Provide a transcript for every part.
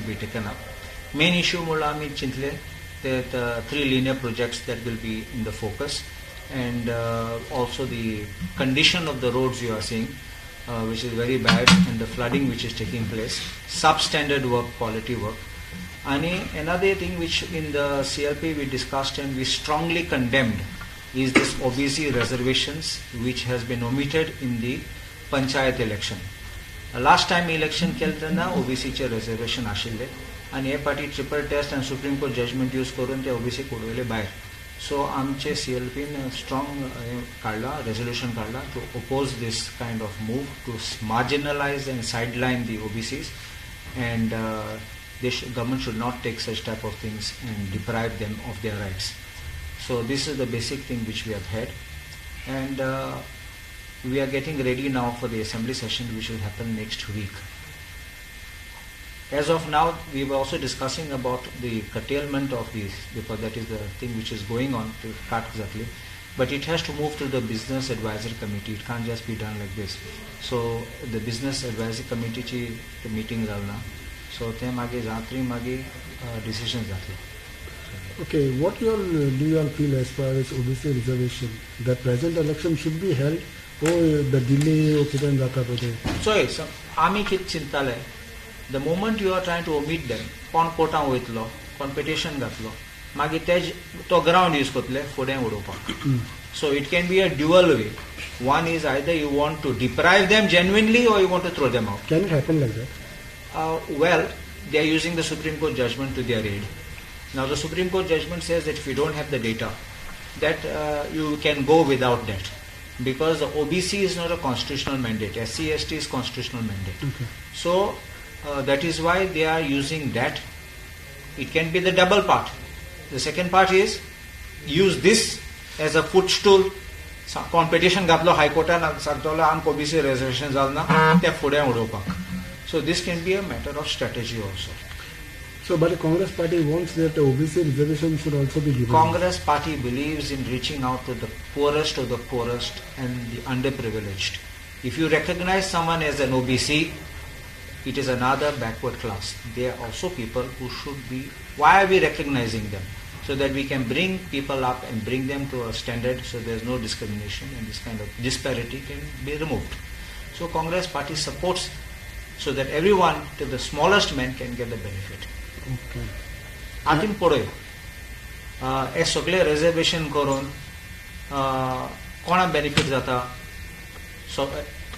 be taken up. Main issue mulla ami chintle that 3 linear projects that will be in the focus, and also the condition of the roads you are seeing, which is very bad, and the flooding which is taking place, substandard work, quality work. And another thing which in the CLP we discussed and we strongly condemned is this OBC reservations which has been omitted in the Panchayat election. Last time election keltana OBC चे reservation आशिल्ले आणि हे पाटी triple test and Supreme Court judgment use करून ते OBC कोडवले बाहेर. So आमचे CLP strong resolution काढला to oppose this kind of move to marginalize and sideline the OBCs, and government should not take such type of things and deprive them of their rights. So this is the basic thing which we have had, and we are getting ready now for the assembly session which will happen next week. As of now, we were also discussing about the curtailment of these, because that is the thing which is going on to cut exactly. But it has to move to the Business Advisory Committee. It can't just be done like this. So the Business Advisory Committee the meeting zalna. So they magi zatri magi decisions zatli. Okay, what do you all feel as far as OBC reservation? The present election should be held, or the delay or kitan jata? So ami kit chintale. The moment you are trying to omit them, kon kota hoitlo, kon petition gatlo, magi tej to ground use kotle fuden udopa. So it can be a dual way. One is either you want to deprive them genuinely or you want to throw them out. Can it happen like that? Well, they are using the Supreme Court judgment to their aid. Now the Supreme Court judgment says that if you don't have the data, that you can go without that, because the OBC is not a constitutional mandate. SC/ST is constitutional mandate. Okay. So that is why they are using that. It can be the double part. The second part is use this as a footstool. Competition gatlo High Court and sagtola am OBC reservation zalna te fude udopak. So this can be a matter of strategy also. So, but the Congress party wants that the OBC reservation should also be given. Congress party believes in reaching out to the poorest of the poorest and the underprivileged. If you recognize someone as an OBC, it is another backward class. They are also people who should be. Why are we recognizing them? So that we can bring people up and bring them to a standard, so there is no discrimination and this kind of disparity can be removed. So Congress party supports, so that everyone, to the smallest man, can get the benefit. Okay. Atin poroy. A sogle reservation koron kona benefit jata. So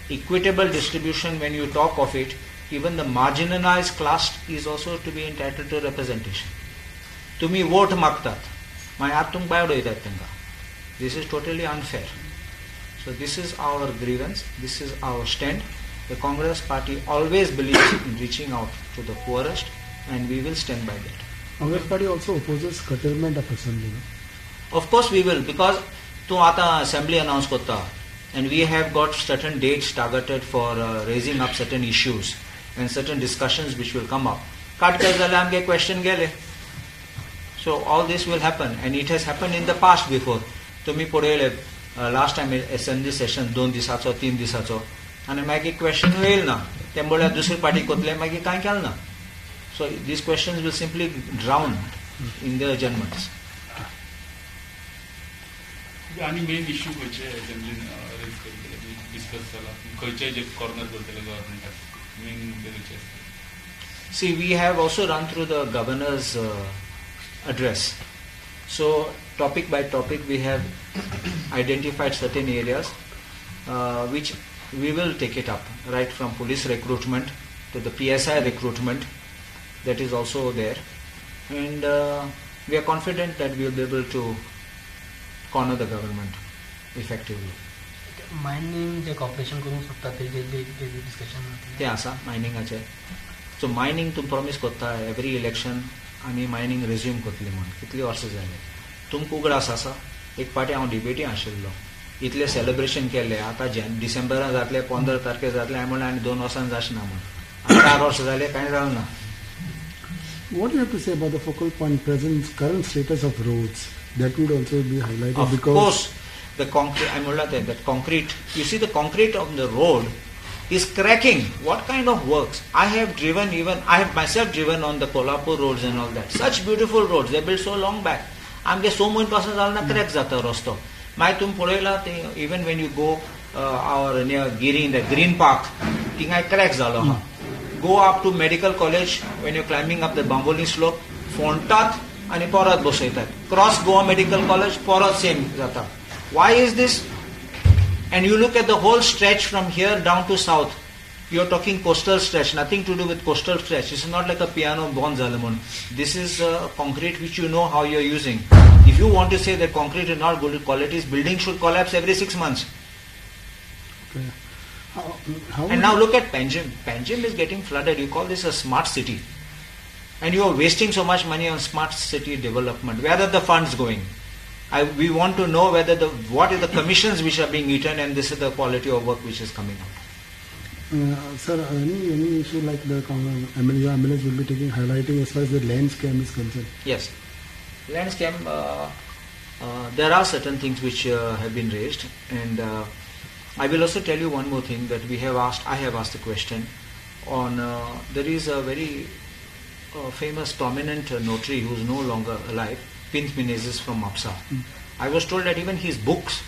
equitable distribution, when you talk of it, even the marginalized class is also to be entitled to representation. Tumi vote magtat. My atum bayad hoitat tenga. This is totally unfair. So this is our grievance. This is our stand. The Congress party always believes in reaching out to the poorest, and we will stand by that. Congress party also opposes curtailment of assembly. No? Of course we will, because to ata assembly announce kotta, and we have got certain dates targeted for raising up certain issues and certain discussions which will come up. Kat kar zale amge question gele. So all this will happen, and it has happened in the past before. Tumi podele last time assembly session 2 disacho 3 disacho. And magi question will na. Tembola dusri party kotle magi kai kalna. So these questions will simply drown in their judgments. Any main issue which assembly discuss corner government. See, we have also run through the governor's address. So topic by topic we have identified certain areas which we will take it up, right from police recruitment to the PSI recruitment, that is also there, and we are confident that we will be able to corner the government effectively. Mining the cooperation करून शकता ते discussion ते आसा मायनिंगाचे. So mining तुम promise कोत्ता every election आमी mining resume कोतली म्हण कितली वर्सां जाली. तुमकां उगडास आसा एक पाटी हांव डिबेटी आशिल्लो. इतले सेलिब्रेशन केले आता डिसेंबरान जातले 15 तारखे जातले हांवें म्हणलें आनी 2 वर्सां जाचना म्हण. 4 वर्सां जाले कांय जालें ना. What do you have to say about the focal point current status of roads? That would also be highlighted. Of course, the concrete. I'm that concrete. You see, the concrete on the road is cracking. What kind of works? I have myself driven on the Kolhapur roads and all that. Such beautiful roads, they built so long back. आमगे 100 म्हयने पासून Jalna crack जाता रस्तो. मागीर तुमी पळयला ते even when you go our near Giri in the Green Park, थिंगाय crack जालो हा. Go up to Medical College when you're climbing up the Bamboli slope, फोंडटात आनी परत बसयतात. Cross Goa Medical College, परत same जाता. Why is this? And you look at the whole stretch from here down to south. You're talking coastal stretch, nothing to do with coastal stretch. This is not like a piano bon zalamon. This is concrete which you know how you're using. If you want to say that concrete is not good quality, building should collapse every 6 months. Okay. And now look at Panjim. Panjim is getting flooded. You call this a smart city. And you are wasting so much money on smart city development. Where are the funds going? We want to know whether what is the commissions which are being eaten, and this is the quality of work which is coming out. Sir, any issue like the MLAs will be taking highlighting as far as the land scam is concerned? Yes, land scam. There are certain things which have been raised, and I will also tell you one more thing that we have asked. I have asked a question on. There is a very famous prominent notary who is no longer alive, Prudent Media from Mapsa. I was told that even his books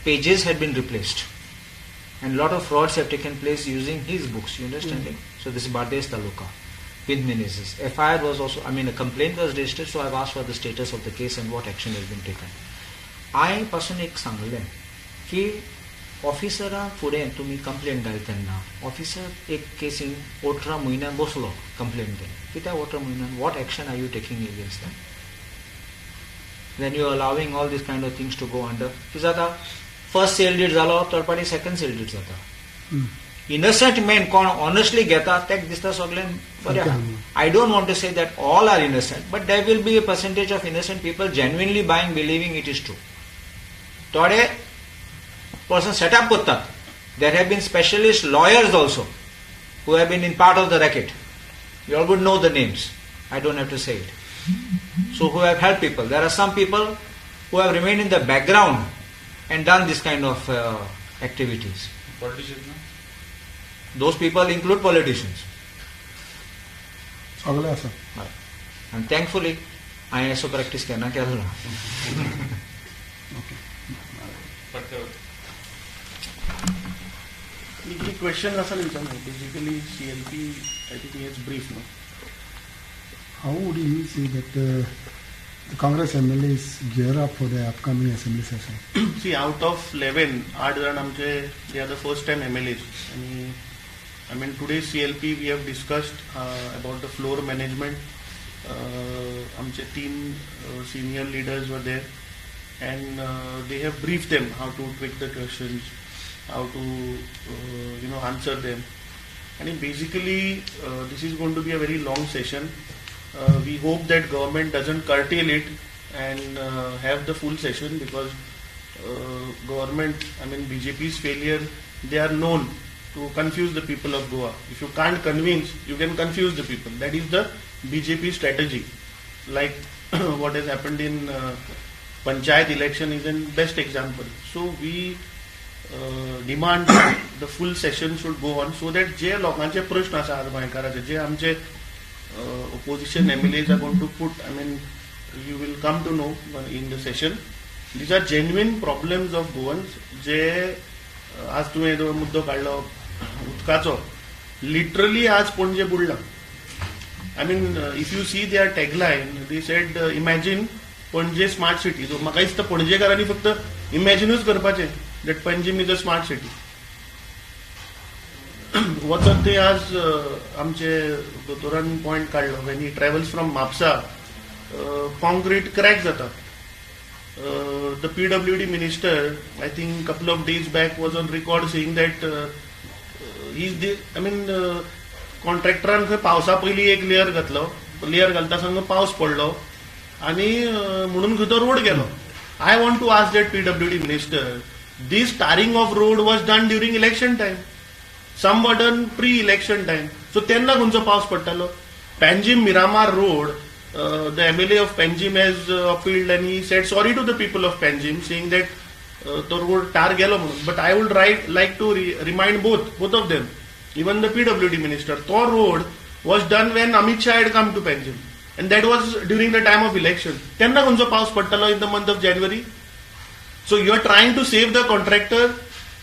pages had been replaced. And a lot of frauds have taken place using his books, you understand? So this is Bardes Taluka, Prudent Media. FIR was also, a complaint was registered, so I've asked for the status of the case and what action has been taken. I personally सांगले की ऑफिसरा फुडें तुम्ही complaint घाल तेन्ना officer एक casein 18 म्हयन्यान बसलो complaint घेवन कित्याक 18 म्हयन्यान what action are you taking against them? Then you are allowing all these kind of things to go under. कितें जाता फर्स्ट सेल डीड जालो third party second sale deed जाता. Innocent men कोण honestly घेता तेक दिसता सगळ्यांक बरें. I don't want to say that all are innocent, but there will be a percentage of innocent people genuinely buying, believing it is true. थोडे person set up करतात. There have been specialist lawyers also who have been in part of the racket. You all would know the names. I don't have to say it. So who have helped people. There are some people who have remained in the background and done this kind of activities. Politicians, no? Those people include politicians. And thankfully, I also practice करना क्या होना. The question basically CLP, I think he has briefed now. How would you say that the Congress MLAs gear up for the upcoming assembly session? See, out of 11, 8 जण आमचे, they are the first time MLAs. And today's CLP we have discussed about the floor management. आमचे 3 senior leaders were there, and they have briefed them how to tweak the questions, how to answer them. And basically this is going to be a very long session. We hope that government doesn't curtail it and have the full session, because government, BJP's failure, they are known to confuse the people of Goa. If you can't convince, you can confuse the people. That is the BJP strategy. Like what has happened in Panchayat election is a best example. So we demand that the full session should go on, so that जे लोकांचे प्रश्न आसा गोंयकाराचे, जे आमचे opposition MLAs are going to put, you will come to know in the session. These are genuine problems of Goans. जे आज तुवें जो मुद्दो काढलो उदकाचो, literally आज Panaji बुडला. If you see their tagline, they said imagine Panaji smart city. So म्हाका दिसता पणजेकारांनी फक्त इमॅजिनूच करपाचें that Panjim is a smart city. वचत ते आज आमचे दोतोरान पॉइंट काढलो, when he travels from Mapsa, concrete crack जाता. The PWD minister, I think couple of days back, was on record saying that कॉन्ट्रॅक्टरान खंय पावसा पयलीं एक लेयर घातलो, लेयर घालता सांग पावस पडलो आनी म्हणून खंय तो रोड गेलो. I want to ask that PWD minister, this tarring of road was done during election time. Some were done pre-election time. So तेन्ना खंयचो पावस पडटालो. Panjim Miramar Road, the MLA of Panjim has appealed and he said sorry to the people of Panjim, saying that तो road टार गेलो म्हणून. But I would like to remind both of them, even the PWD minister, तो road was done when Amit Shah had come to Panjim, and that was during the time of election. तेन्ना खंयचो पावस पडटलो in the month of January? So you are trying to save the contractor.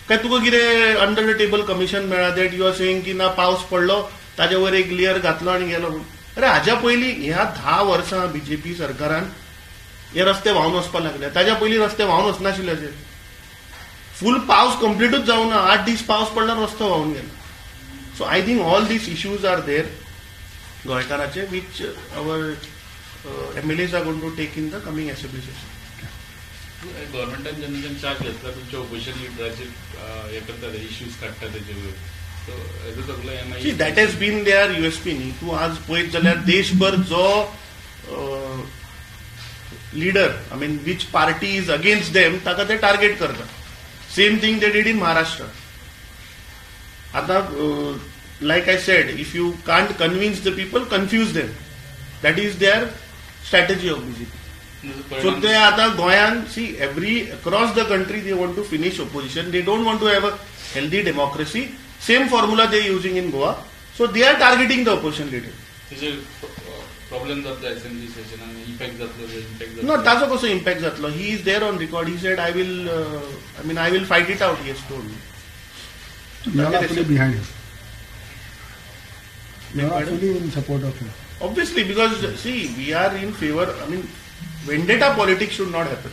काय तुका कितें under the table commission मेळ्ळा that you are saying की ना पावस पडलो ताजे वयर एक लेयर घातलो आनी गेलो म्हणून. अरे हाज्या पयलीं ह्या 10 वर्सां बीजेपी सरकारान हे रस्ते व्हांवन वचपाक लागले. ताज्या पयलीं रस्ते व्हांवन वचनाशिल्ले. फूल पावस कंप्लीटूच जावना, 8 दीस पावस पडला रस्तो व्हांवन गेलो. So I think all these issues are there गोंयकाराचे which our MLAs are going to take in the coming assembly session. गव्हर्नमेंटान जेन्ना चार्ज घेतला तुमच्या ऑपोजिशन लिडराचे हे करता इश्यूज काडटा तेजे वयर. सो हेजो सगळो See, that has been their USP न्ही. तूं आज पळयत जाल्यार देशभर जो leader I mean which party is against them ताका ते टार्गेट करता. Same thing they did in Maharashtra. आतां like I said, if you can't convince the people, confuse them. That is their strategy of BJP. So they आता गोंयान see every across the country they want to finish opposition. They don't want to have a healthy democracy. Same formula they are using in Goa. So they are targeting the opposition leader. Problem जातलो assembly session आणि impact जातलो. No, ताचो कसो impact जातलो? He is there on record. He said, I will fight it out. He has told me. You are fully behind him. You are fully in support of him. Obviously, because see, we are in favor. I mean, vendetta politics should not happen.